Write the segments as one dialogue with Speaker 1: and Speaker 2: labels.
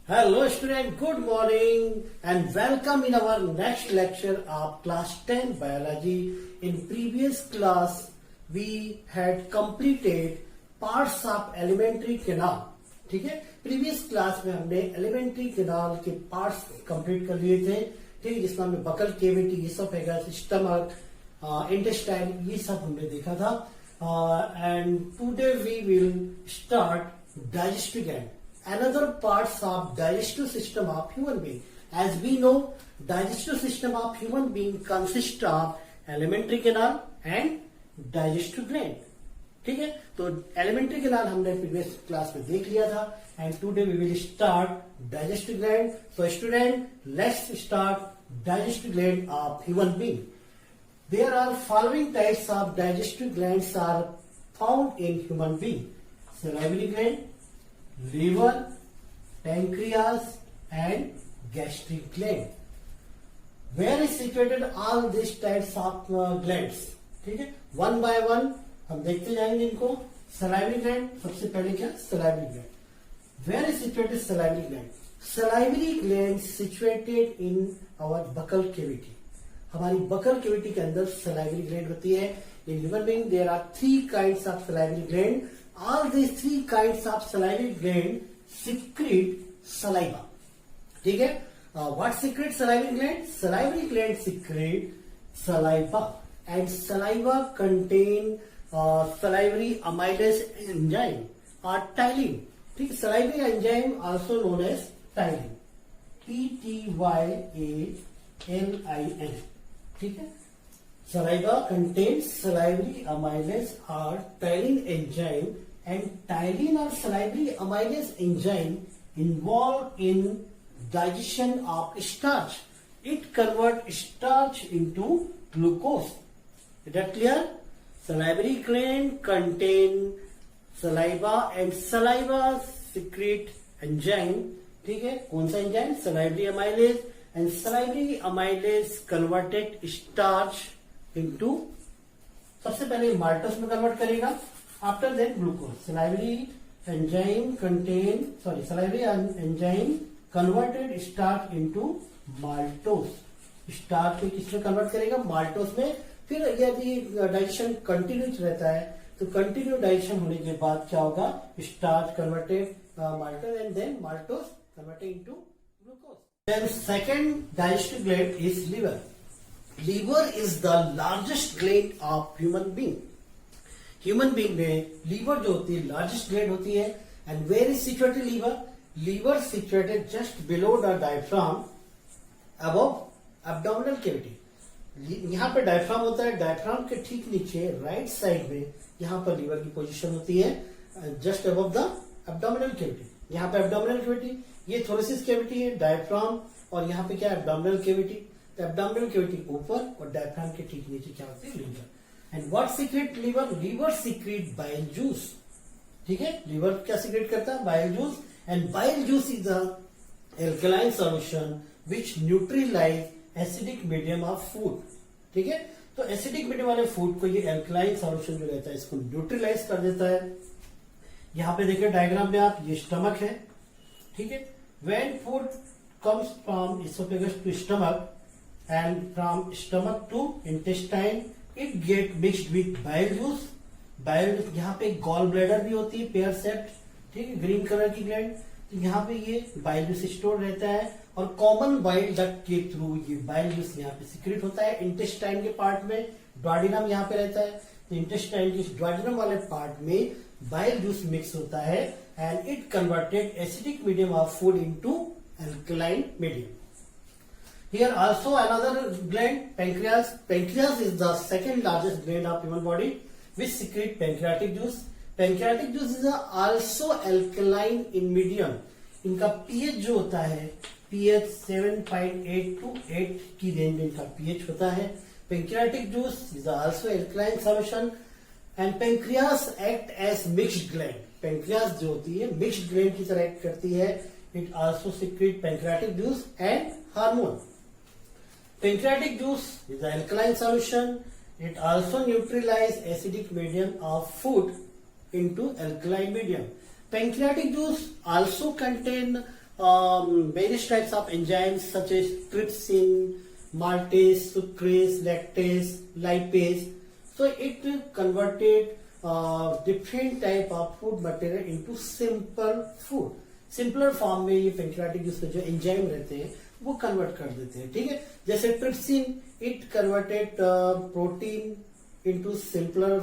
Speaker 1: Hello student, good morning and welcome in our next lecture of class 10 biology. In previous class we had completed parts of elementary canal. ठीक है, previous class में हमने alimentary canal के parts complete कर लिए थे. ठीक है, जिसमें हमने बकल केविटी ये सब है, स्टमक, इंटेस्टाइन ये सब हमने देखा था. And today we will start digestive gland, another parts of digestive system of human being. As we know, digestive system of human being consists of alimentary canal and digestive gland. ठीक है, तो alimentary canal हमने previous class में देख लिया था and today we will start digestive gland. So student, let's start digestive gland of human being. There are following types of digestive glands are found in human being: salivary gland, liver, pancreas and gastric gland. Where is situated all these types of glands? ठीक है, one by one हम देखते जाएंगे इनको. Salivary gland, सबसे पहले क्या? Salivary gland. Where is situated salivary gland? Salivary gland situated in our buccal cavity. हमारी बकल कैविटी के अंदर सलाइवरी ग्लैंड होती है. In human being there are three kinds of salivary gland. All these three kinds of salivary gland secrete saliva. ठीक है, what secrete salivary gland? Salivary gland secrete saliva and saliva contain salivary amylase enzyme or ptyalin. ठीक, salivary enzyme also known as ptyalin, P-T-Y-A-L-I-N. ठीक है, saliva contains salivary amylase or ptyalin enzyme, and ptyalin or salivary amylase enzyme involved in digestion of starch. It converts starch into glucose. Is that clear? Salivary gland contain saliva and saliva secrete enzyme. ठीक है, कौन सा enzyme? salivary amylase, and salivary amylase converted starch into, सबसे पहले maltose में convert करेगा, after that glucose. Salivary enzyme converted starch into maltose. Starch को किसमें कन्वर्ट करेगा? माल्टोस में. फिर यदि डाइजेशन कंटिन्यूस रहता है तो कंटिन्यू डाइजेशन होने के बाद क्या होगा? Starch converted maltose and then maltose converted into glucose. Then second digestive gland is liver. Liver is the largest gland of human being. Human being में लीवर जो होती है लार्जेस्ट ग्लैंड होती है. And where is situated liver? Liver situated just below the diaphragm above abdominal cavity. यहाँ पे diaphragm होता है, डायफ्राम के ठीक नीचे राइट साइड में यहाँ पर लीवर की पोजीशन होती है, just above the abdominal cavity. यहाँ पे एब्डोमिनल कैविटी, ये थोरेसिस कैविटी है, डायफ्राम, और यहाँ पे क्या? Abdominal cavity. तो एब्डोमिनल कैविटी ऊपर और डायफ्राम के ठीक नीचे क्या होती है? Liver. And what secrete liver? Liver secrete bile juice. ठीक है, लीवर क्या सीक्रेट करता है? Bile juice. And bile juice is the alkaline solution which neutralize acidic medium of food. ठीक है, तो एसिडिक मीडियम वाले फूड को ये एल्कलाइन सॉल्यूशन जो रहता है इसको न्यूट्रलाइज कर देता है. यहां पे देखिए डायग्राम में आप, ये स्टमक है. ठीक है, when food comes from oesophagus to stomach and from stomach to intestine, it get mixed with bile juice. Bile, यहाँ पे गॉल ब्लैडर भी होती है, पेयर सेप्ट. ठीक है, ग्रीन कलर की ग्लैंड. तो यहाँ पे ये बाइल जूस स्टोर रहता है और कॉमन बाइल डक्ट के थ्रू ये बाइल जूस यहाँ पे सीक्रेट होता है. इंटेस्टाइन के पार्ट में ड्वाडिनम यहाँ पे रहता है, तो इंटेस्टाइन के ड्वाडिनम वाले पार्ट में बाइल जूस मिक्स होता है and it converted acidic medium of food into alkaline medium. Here also another gland, pancreas. Pancreas is the second largest gland of human body, which secrete pancreatic juice. Pancreatic juice is also alkaline in medium. इनका pH जो होता है, pH 7.8 to 8 की range में इनका pH होता है. Pancreatic juice is also alkaline solution and pancreas act as mixed gland. Pancreas जो होती है mixed gland की तरह act करती है. It also secrete pancreatic juice and hormone. Pancreatic juice is an alkaline solution. It also neutralizes acidic medium of food into alkaline medium. Pancreatic juice also contain various types of enzymes such as trypsin, maltase, sucrase, lactase, lipase. So it converted different type of food material into simple food. Simpler form में ये pancreatic juice में जो enzyme रहते हैं वो convert कर देते हैं, ठीक है। जैसे trypsin, it converted protein into simpler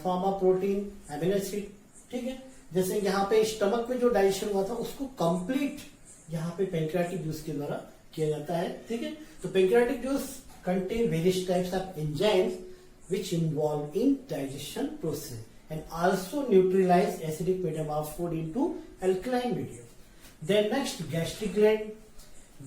Speaker 1: form of protein, amino acid, ठीक है। जैसे यहाँ पे स्टमक में जो डाइजेशन हुआ था उसको कंप्लीट यहाँ पे पेंक्रियाटिक जूस के द्वारा किया जाता है, ठीक है। तो pancreatic juice contain various types of enzymes which involve in digestion process and also neutralize acidic medium of food into alkaline medium. Then next, gastric gland.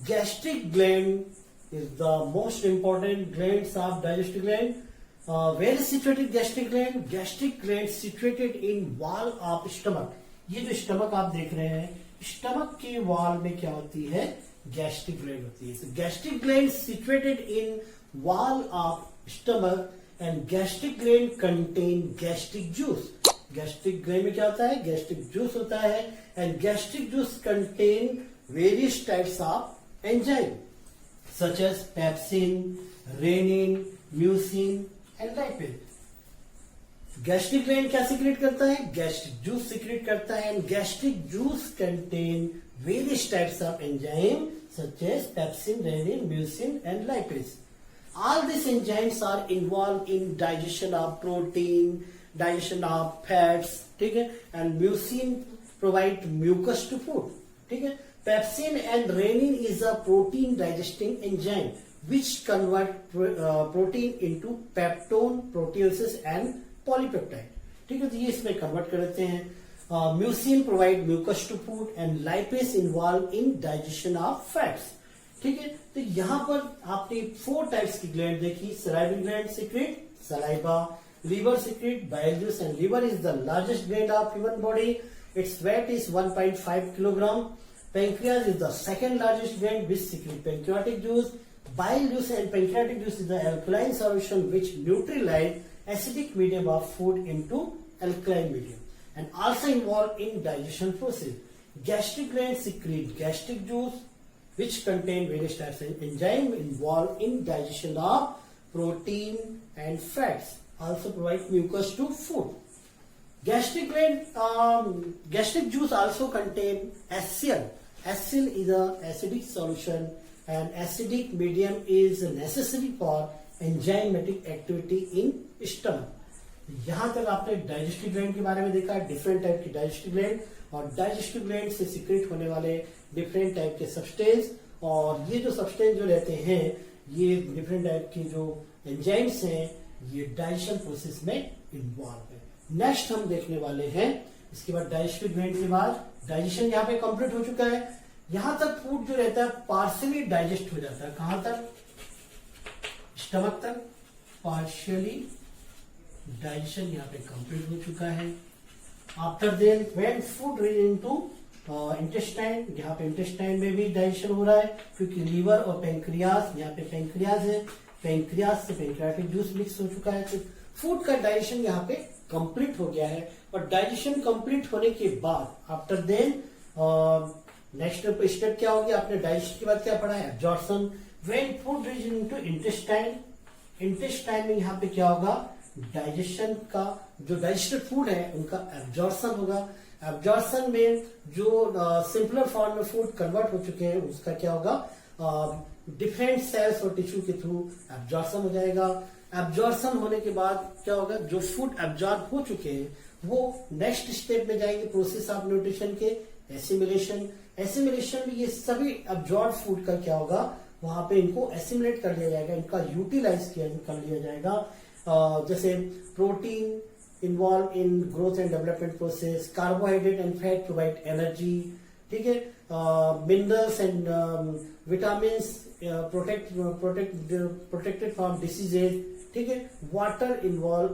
Speaker 1: Gastric gland is the most important glands of digestive gland. Where is situated gastric gland? Gastric gland situated in wall of stomach. ये जो stomach आप देख रहे हैं, stomach के wall में क्या होती है? गैस्ट्रिक ग्लैंड होती है। So gastric gland situated in wall of stomach and gastric gland contain gastric juice. Gastric gland में क्या होता है? Gastric juice होता है and gastric juice contain various types of enzyme such as pepsin, renin, mucin and lipase. Gastric gland क्या secrete करता है? Gastric juice secrete करता है and gastric juice contain various types of enzyme such as pepsin, renin, mucin and lipase. All these enzymes are involved in digestion of protein, digestion of fats, ठीक है, and mucin provide mucus to food, ठीक है। Pepsin and renin is a protein digesting enzyme which convert protein into peptone, proteases and polypeptide, ठीक है। तो ये इसमें convert कर देते हैं। Mucin provide mucus to food and lipase involved in digestion of fats, ठीक है। तो यहां पर आपने 4 टाइप्स की ग्लैंड देखी। Salivary gland secrete saliva, liver secrete bile juice and liver is the largest gland of human body, its weight is 1.5 kilogram. Pancreas is the second largest gland which secrete pancreatic juice, bile juice and pancreatic juice is the alkaline solution which neutralize acidic medium of food into alkaline medium and also involve in digestion process. Gastric gland secrete gastric juice which contain various types of enzyme involved in digestion of protein and fats, also provide mucus to food. Gastric gland, gastric juice also contain HCl. HCl is a acidic solution and acidic medium is necessary for enzymatic activity in stomach. यहां तक आपने digestive gland के बारे में देखा, different type की digestive gland और digestive gland से सिक्रेट होने वाले डिफरेंट टाइप के सब्सटेंस, और ये जो सब्सटेंस जो रहते हैं ये डिफरेंट टाइप की जो एंजाइम्स हैं ये डाइजेशन प्रोसेस में इन्वॉल्व है। नेक्स्ट हम देखने वाले हैं, इसके बाद डाइजेस्टिव ग्लैंड के बाद डाइजेशन यहाँ पे कंप्लीट हो चुका है। यहां तक फूड जो रहता है पार्शियली डाइजेस्ट हो जाता है। कहां तक? स्टमक तक पार्शियली डाइजेशन यहाँ पे कंप्लीट हो चुका है। After then when food reach into intestine, यहाँ पे इंटेस्टाइन में भी डाइजेशन हो रहा है क्योंकि लीवर और पेंक्रियाज, यहाँ पे पेंक्रियाज है, पेंक्रियाज से पेंक्रियाटिक जूस मिक्स हो चुका है। तो फूड का डाइजेशन यहाँ पे कंप्लीट हो गया है। और डाइजेशन कंप्लीट होने के बाद आफ्टर देन नेक्स्ट स्टेप क्या होगी? आपने डाइजेशन के बाद क्या पढ़ा है? Absorption. When food reach into intestine, intestine में यहाँ पे क्या होगा? डाइजेशन का जो डाइजेस्टेड फूड है उनका एब्जॉर्प्शन होगा। एब्जॉर्प्शन में जो सिंपलर फॉर्म में फूड कन्वर्ट हो चुके हैं उसका क्या होगा? डिफरेंट सेल्स और टिश्यू के थ्रू एब्जॉर्प्शन हो जाएगा। एब्जॉर्प्शन होने के बाद क्या होगा? जो फूड एब्जॉर्ब हो चुके हैं वो नेक्स्ट स्टेप में जाएंगे प्रोसेस ऑफ न्यूट्रिशन के, एसिमिलेशन। एसिमिलेशन में ये सभी एब्जॉर्ब फूड का क्या होगा? वहां पे इनको एसिमिलेट कर लिया जाएगा, इनका यूटिलाइज कर लिया जाएगा। जैसे protein involve in growth and development process, carbohydrate and fat provide energy, ठीक है। Minerals and vitamin protected from diseases, ठीक है। Water involve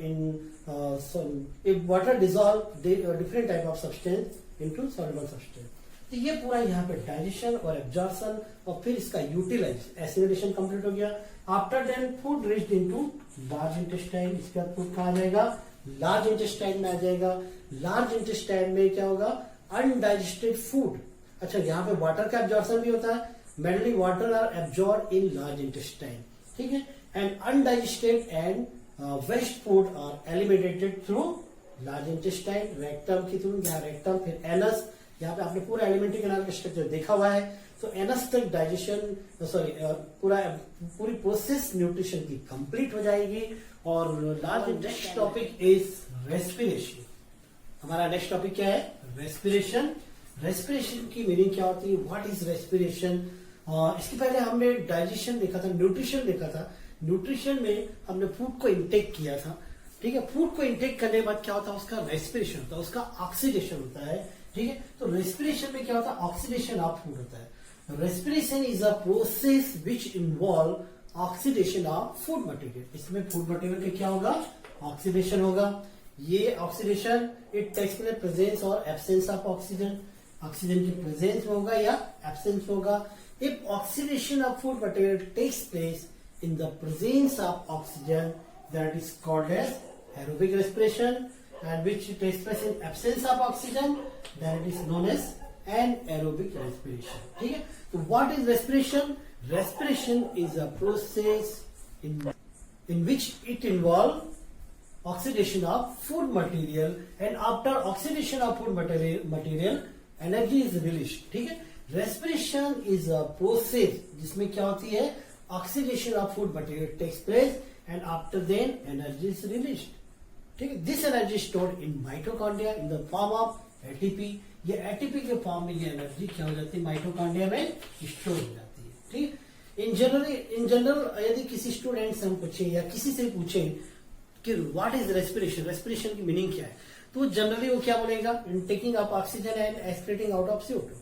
Speaker 1: in water dissolve different type of substance into soluble substance. तो ये पूरा यहाँ पे डाइजेशन और एब्जॉर्प्शन और फिर इसका यूटिलाइज, एसिमिलेशन कंप्लीट हो गया। After then food reached into large intestine, इसके बाद फूड कहाँ जाएगा? लार्ज इंटेस्टाइन में आ जाएगा। लार्ज इंटेस्टाइन में क्या होगा? अनडाइजेस्टेड फूड, अच्छा, यहाँ पे वाटर का एब्जॉर्प्शन भी होता है। Mainly water are absorb in large intestine, ठीक है। And undigested and waste food are eliminated through large intestine, rectum के थ्रू, यहाँ रेक्टम, फिर एनस। यहाँ पे आपने पूरा एलिमेंट्री कैनाल का स्ट्रक्चर देखा हुआ है। तो एनस तक डाइजेशन पूरी प्रोसेस न्यूट्रिशन की कंप्लीट हो जाएगी। और large next topic is respiration. हमारा नेक्स्ट टॉपिक क्या है? रेस्पिरेशन। रेस्पिरेशन की मीनिंग क्या होती है? What is respiration? इसके पहले हमने डाइजेशन देखा था, न्यूट्रिशन देखा था। न्यूट्रिशन में हमने फूड को इंटेक किया था, ठीक है। फूड को इंटेक करने के बाद क्या होता है? उसका रेस्पिरेशन होता है, उसका ऑक्सीडेशन होता है, ठीक है। तो रेस्पिरेशन में क्या होता है? ऑक्सीडेशन ऑफ फूड होता है। Respiration is a process which involve oxidation of food material. इसमें फूड मटेरियल का क्या होगा? ऑक्सीडेशन होगा। ये oxidation it takes place presence और एब्सेंस ऑफ ऑक्सीजन। ऑक्सीजन की प्रेजेंस में होगा या एब्सेंस होगा। If oxidation of food material takes place in the presence of oxygen, that is called as aerobic respiration, and which takes place in absence of oxygen, that is known as anaerobic respiration, ठीक है। तो what is respiration? Respiration is a process in which it involves oxidation of food material, and after oxidation of food material energy is released, ठीक है। Respiration is a process जिसमें क्या होती है? Oxidation of food material takes place and after then energy is released, ठीक है। This energy is stored in mitochondria in the form of ATP। ये ATP के फॉर्म में ये एनर्जी क्या हो जाती है? माइटोकॉन्ड्रिया में स्टोर हो जाती है, ठीक। इन जनरल यदि किसी स्टूडेंट से हम पूछे या किसी से पूछे कि व्हाट इज रेस्पिरेशन, रेस्पिरेशन की मीनिंग क्या है, तो जनरली वो क्या बोलेगा? In taking up oxygen and excreting out of CO2।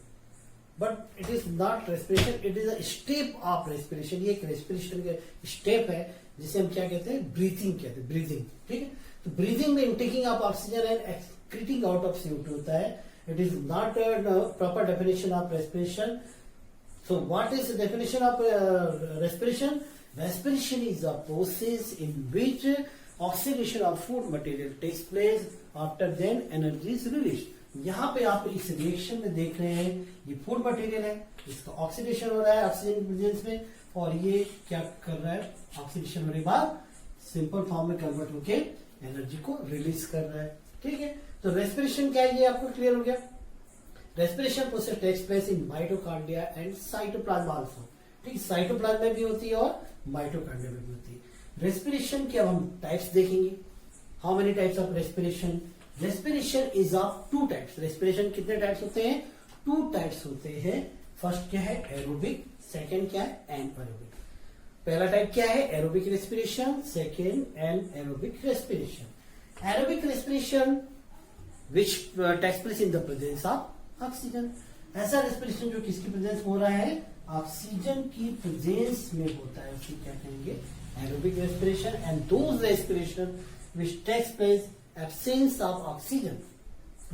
Speaker 1: But it is not respiration, it is a step of respiration. ये एक रेस्पिरेशन का स्टेप है जिसे हम क्या कहते हैं? ब्रीथिंग कहते हैं, ब्रीथिंग, ठीक है। तो ब्रीथिंग में taking of oxygen and excreting out of CO2 होता है। It is not proper definition of respiration. So what is definition of respiration? Respiration is a process in which oxidation of food material takes place, after then energy is released। यहाँ पे आप इस reaction में देख रहे हैं, ये food material है, इसका ऑक्सीडेशन हो रहा है ऑक्सीजन प्रेजेंस में, और ये क्या कर रहा है? ऑक्सीडेशन होने के बाद सिंपल फॉर्म में कन्वर्ट होके एनर्जी को रिलीज कर रहा है, ठीक है। तो रेस्पिरेशन क्या है ये आपको क्लियर हो गया। Respiration process takes place in mitochondria and cytoplasm also, ठीक। साइटोप्लाज्म में भी होती है और माइटोकॉन्ड्रिया में भी होती है। रेस्पिरेशन के अब हम टाइप्स देखेंगे। How many types of respiration? Respiration is of two types. Respiration कितने टाइप्स होते हैं? टू टाइप्स होते हैं। फर्स्ट क्या है? एरोबिक। सेकंड क्या है? एनएरोबिक। पहला टाइप क्या है? Aerobic respiration. Second anaerobic respiration. Aerobic respiration which takes place in the presence of oxygen. ऐसा रेस्पिरेशन जो किसकी प्रेजेंस हो रहा है? ऑक्सीजन की प्रेजेंस में होता है, उसे क्या कहेंगे? Aerobic respiration. And those respiration which takes place absence of oxygen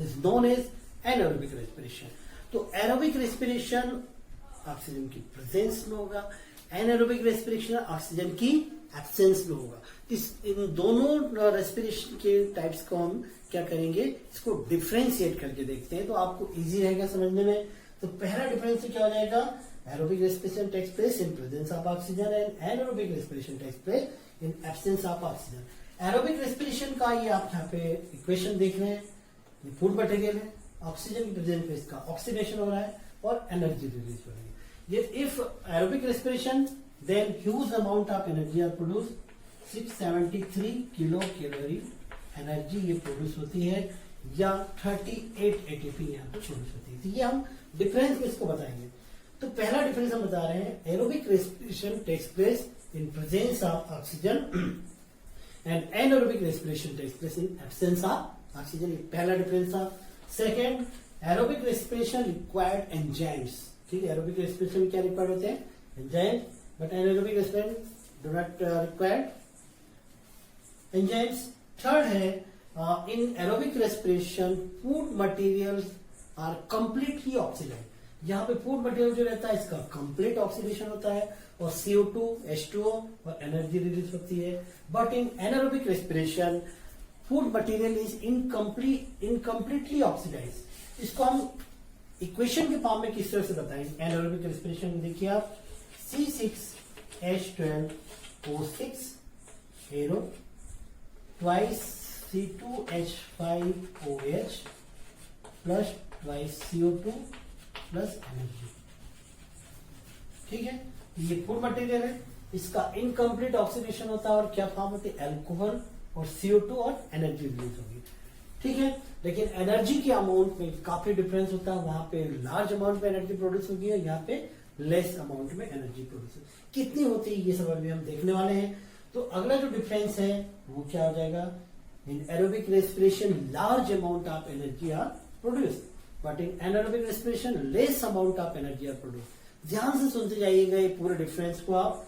Speaker 1: is known as anaerobic respiration। तो एरोबिक रेस्पिरेशन ऑक्सीजन की प्रेजेंस में होगा, एनाएरोबिक रेस्पिरेशन ऑक्सीजन की एब्सेंस में होगा। इन दोनों रेस्पिरेशन के टाइप्स को हम क्या करेंगे? इसको डिफ्रेंशिएट करके देखते हैं तो आपको इजी रहेगा समझने में। तो पहला डिफरेंस क्या हो जाएगा? Aerobic respiration takes place in presence of oxygen and anaerobic respiration takes place in absence of oxygen. Aerobic respiration का ये आप यहाँ पे इक्वेशन देख रहे हैं, ये फूड मटेरियल है, ऑक्सीजन की प्रेजेंस पे इसका ऑक्सीडेशन हो रहा है और एनर्जी रिलीज हो रही है। ये if aerobic respiration then huge amount of energy are produce, 673 kilo calorie energy ये प्रोड्यूस होती है, या 38 ATP यहाँ पे प्रोड्यूस होती है। तो ये हम डिफरेंस में इसको बताएंगे। तो पहला डिफरेंस हम बता रहे हैं, aerobic respiration takes place in presence of oxygen and anaerobic respiration takes place in absence of oxygen। पहला डिफरेंस था। Second, aerobic respiration required enzymes, ठीक है। एरोबिक रेस्पिरेशन में क्या रिक्वायर्ड होते हैं? Enzyme, but anaerobic respiration do not required enzymes. Third है, in aerobic respiration food materials are completely oxidised. यहाँ पे फूड मटेरियल जो रहता है इसका कंप्लीट ऑक्सीडेशन होता है और CO2, H2O और एनर्जी रिलीज होती है। But in anaerobic respiration food material is incompletely oxidised. इसको हम इक्वेशन के फॉर्म में किस तरह से बताएंगे एनारोबिक रेस्पिरेशन। देखिए आप C6H12O6 arrow twice C2H5OH plus twice CO2 plus energy. ठीक है, ये फूड मटेरियल है, इसका इनकम्प्लीट ऑक्सीडेशन होता है और क्या फॉर्म होती है अल्कोहल और CO2 और एनर्जी रिलीज होगी। ठीक है, लेकिन एनर्जी के अमाउंट में काफी डिफरेंस होता है, वहां पे लार्ज अमाउंट में एनर्जी प्रोड्यूस होगी है, यहाँ पे लेस अमाउंट में एनर्जी प्रोड्यूस होगी। कितनी होती है ये सब अभी हम देखने वाले हैं। तो अगला जो डिफरेंस है वो क्या हो जाएगा, in aerobic respiration large amount of energy are produce but in anaerobic respiration less amount of energy are produce. ध्यान से सुनते जाइएगा ये पूरे डिफरेंस को आप,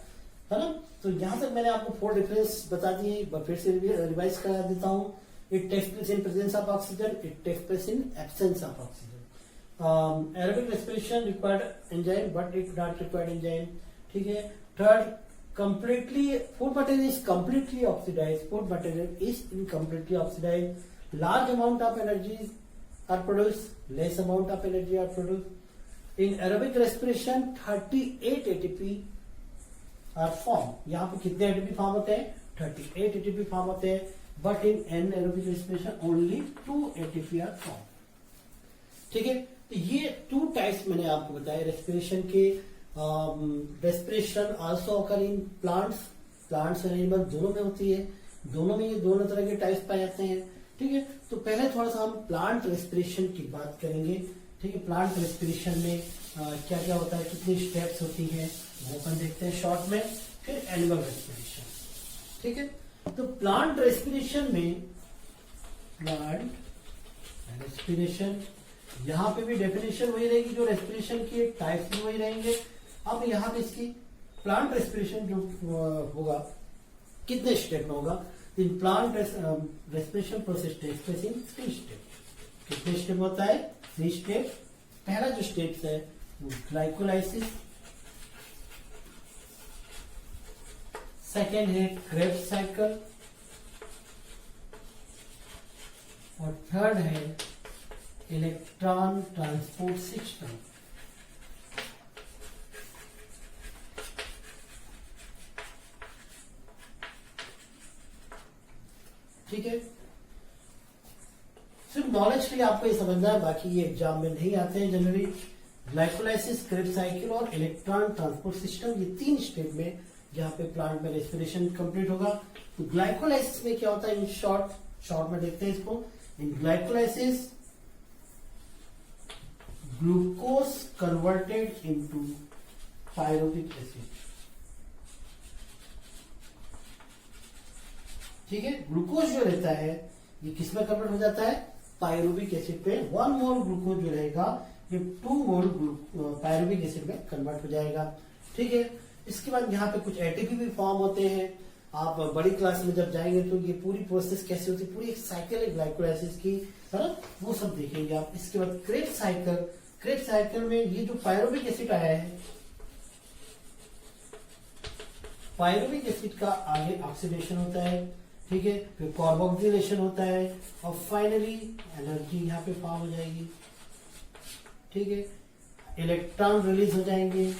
Speaker 1: है ना। तो यहां तक मैंने आपको 4 डिफरेंस बता दिए, एक बार फिर से रिवाइज करा देता हूं। It takes place in presence of oxygen, it takes place in absence of oxygen. Aerobic respiration required enzyme but it not required enzyme. ठीक है, third completely food material is completely oxidized, food material is incompletely oxidized, large amount of energies are produced, less amount of energy are produced। in aerobic respiration 38 ATP are formed। यहाँ पे कितने ATP form होते हैं, 38 ATP form होते हैं, but in anaerobic respiration only 2 ATP are formed। ठीक है, तो ये 2 टाइप्स मैंने आपको बताया रेस्पिरेशन के। Respiration also occur in plants और एनिमल दोनों में होती है, दोनों में ये दोनों तरह के टाइप्स पाए जाते हैं। ठीक है, तो पहले थोड़ा सा हम प्लांट रेस्पिरेशन की बात करेंगे। ठीक है, प्लांट रेस्पिरेशन में क्या क्या होता है, कितनी स्टेप्स होती हैं वो अपन देखते हैं शॉर्ट में, फिर एनिमल रेस्पिरेशन। ठीक है, तो प्लांट रेस्पिरेशन में प्लांट रेस्पिरेशन यहाँ पे भी डेफिनेशन वही रहेगी, जो रेस्पिरेशन के टाइप्स भी वही रहेंगे। अब यहाँ पे इसकी प्लांट रेस्पिरेशन जो होगा कितने स्टेप में होगा, in plant respiration process takes place in 3 step. कितने स्टेप होता है, 3 स्टेप। पहला जो स्टेप है वो ग्लाइकोलाइसिस, सेकेंड है क्रेब्स साइकिल और थर्ड है इलेक्ट्रॉन ट्रांसपोर्ट सिस्टम। ठीक है, सिर्फ नॉलेज के लिए आपको ये समझना है, बाकी ये एग्जाम में नहीं आते हैं जनरली। ग्लाइकोलाइसिस, क्रेब्स साइकिल और इलेक्ट्रॉन ट्रांसपोर्ट सिस्टम, ये 3 स्टेप में जहां पे प्लांट में रेस्पिरेशन कंप्लीट होगा। तो ग्लाइकोलाइसिस में क्या होता है, इन शॉर्ट में देखते हैं इसको। In glycolysis glucose converted into pyruvic acid. ठीक है, ग्लूकोज जो रहता है ये किसमें कन्वर्ट हो जाता है, पायरुविक एसिड पे। 1 मोल ग्लूकोज जो रहेगा ये 2 मोल पायरुविक एसिड में कन्वर्ट हो जाएगा। ठीक है, इसके बाद यहाँ पे कुछ एटीपी भी फॉर्म होते हैं। आप बड़ी क्लास में जब जाएंगे तो ये पूरी प्रोसेस कैसे होती है, पूरी एक साइकिल है ग्लाइकोलाइसिस की, है ना, वो सब देखेंगे आप। इसके बाद क्रेब्स साइकिल में ये जो पायरुविक एसिड आया है, पायरुविक एसिड का आगे ऑक्सीडेशन होता है। ठीक है, फिर कार्बोक्सिलेशन होता है और फाइनली एनर्जी यहाँ पे फॉर्म हो जाएगी। ठीक है, इलेक्ट्रॉन रिलीज हो जाएंगे।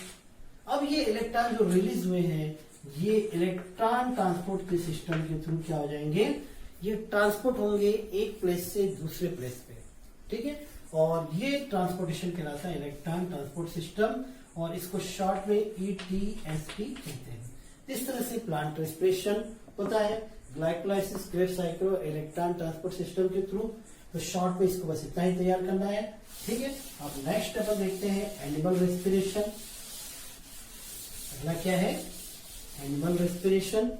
Speaker 1: अब ये इलेक्ट्रॉन जो रिलीज हुए हैं ये इलेक्ट्रॉन ट्रांसपोर्ट के सिस्टम के थ्रू क्या हो जाएंगे, ये ट्रांसपोर्ट होंगे एक प्लेस से दूसरे प्लेस पे। ठीक है, और ये ट्रांसपोर्टेशन कहलाता है इलेक्ट्रॉन ट्रांसपोर्ट सिस्टम, और इसको शॉर्ट में ETSP कहते हैं। इस तरह से प्लांट रेस्पिरेशन होता है, glycolysis, Krebs cycle, electron transport system के थ्रू। तो शॉर्ट में इसको बस इतना ही तैयार करना है। ठीक है, अब नेक्स्ट अपन देखते हैं एनिमल रेस्पिरेशन। अगला क्या है, एनिमल रेस्पिरेशन।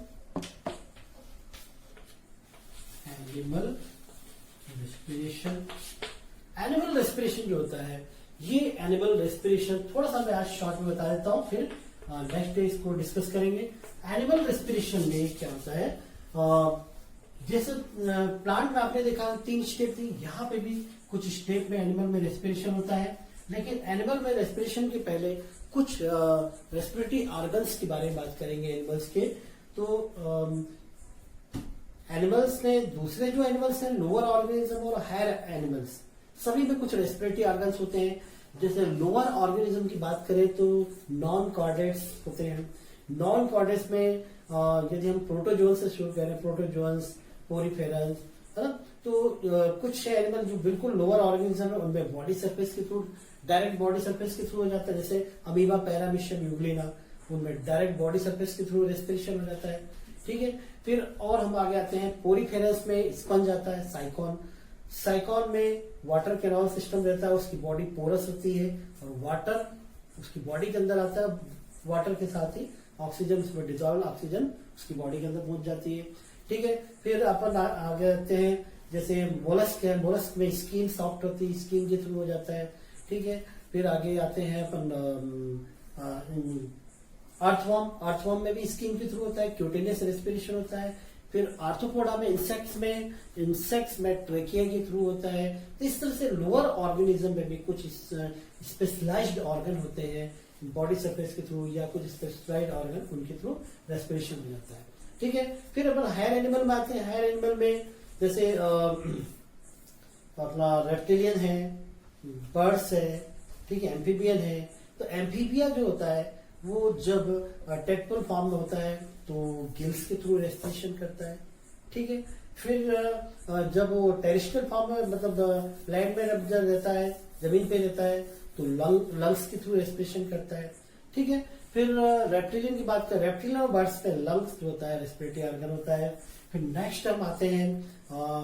Speaker 1: एनिमल रेस्पिरेशन जो होता है, ये एनिमल रेस्पिरेशन थोड़ा सा मैं आज शॉर्ट में बता देता हूं, फिर नेक्स्ट डे इसको डिस्कस करेंगे। एनिमल रेस्पिरेशन में क्या होता है, जैसे प्लांट में आपने देखा 3 स्टेप थी, यहाँ पे भी कुछ स्टेप में एनिमल में रेस्पिरेशन होता है। लेकिन एनिमल में रेस्पिरेशन के पहले कुछ रेस्पिरेटरी ऑर्गन्स के बारे में बात करेंगे एनिमल्स के। तो एनिमल्स में दूसरे जो एनिमल्स हैं, लोअर ऑर्गेनिज्म और हायर एनिमल्स, सभी में कुछ रेस्पिरेटरी ऑर्गन्स होते हैं। जैसे लोअर ऑर्गेनिज्म की बात करें तो नॉन कॉर्डेट्स होते हैं। नॉन कॉर्डेट्स में यदि हम प्रोटोजोअन से शुरू करें, प्रोटोजोअन्स, पोरीफेरल्स, है ना, तो कुछ एनिमल जो बिल्कुल लोअर ऑर्गेनिज्म है उनमें बॉडी सरफेस के थ्रू, डायरेक्ट बॉडी सरफेस के थ्रू हो जाता है, जैसे अमीबा, पैरामीशियम, यूग्लिना, उनमें डायरेक्ट बॉडी सरफेस के थ्रू रेस्पिरेशन हो जाता है। ठीक है, फिर और हम आगे आते हैं पोरीफेरल्स में स्पंज आता है, साइकॉन। साइकॉन में वाटर कैनाल सिस्टम रहता है, उसकी बॉडी पोरस होती है और वाटर उसकी बॉडी के अंदर आता है, वाटर के साथ ही ऑक्सीजन उसमें डिजॉल्व ऑक्सीजन उसकी बॉडी के अंदर पहुंच जाती है। ठीक है, फिर अपन आगे आते हैं, जैसे मोलस्क है, मोलस्क में स्किन सॉफ्ट होती है, स्किन के थ्रू हो जाता है। ठीक है, फिर आगे आते हैं अपन अर्थवर्म, अर्थवर्म में भी स्किन के थ्रू होता है, क्यूटेनियस रेस्पिरेशन होता है। फिर आर्थ्रोपोडा में, इंसेक्ट्स में ट्रेकिया के थ्रू होता है। तो इस तरह से लोअर ऑर्गेनिज्म में भी कुछ स्पेशलाइज्ड ऑर्गन होते हैं बॉडी सरफेस के थ्रू, या कुछ स्पेशलाइज्ड ऑर्गन उनके थ्रू रेस्पिरेशन हो जाता है। ठीक है, फिर अपन हायर एनिमल में आते हैं। हायर एनिमल में जैसे अपना रेप्टिलियन है, बर्ड्स है, ठीक है, एम्फीबियन है। तो एम्फीबिया जो होता है वो जब टेडपोल फॉर्म में होता है तो गिल्स के थ्रू रेस्पिरेशन करता है। ठीक है, फिर जब वो टेरेस्ट्रियल फॉर्म में, मतलब लैंड में रहता है, जमीन पे रहता है, तो लंग्स के थ्रू रेस्पिरेशन करता है। ठीक है, फिर रेप्टिलियन की बात करें, रेप्टिलियन और बर्ड्स पे लंग्स जो होता है रेस्पिरेटरी ऑर्गन होता है। फिर नेक्स्ट हम आते हैं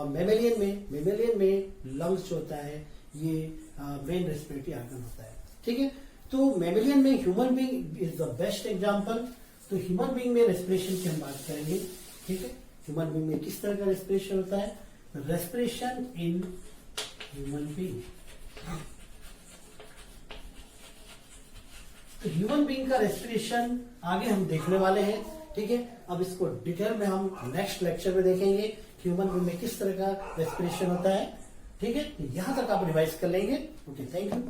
Speaker 1: मेमेलियन में। मेमेलियन में लंग्स जो होता है ये मेन रेस्पिरेटरी ऑर्गन होता है। ठीक है, तो मेमेलियन में human being is the best example. तो ह्यूमन बीइंग में रेस्पिरेशन की हम बात करेंगे। ठीक है, ह्यूमन बीइंग में किस तरह का रेस्पिरेशन होता है, रेस्पिरेशन इन ह्यूमन बीइंग। तो ह्यूमन बीइंग का रेस्पिरेशन आगे हम देखने वाले हैं। ठीक है, अब इसको डिटेल में हम नेक्स्ट लेक्चर में देखेंगे ह्यूमन बीइंग में किस तरह का रेस्पिरेशन होता है। ठीक है, यहां तक आप रिवाइज कर लेंगे। Okay, thank you.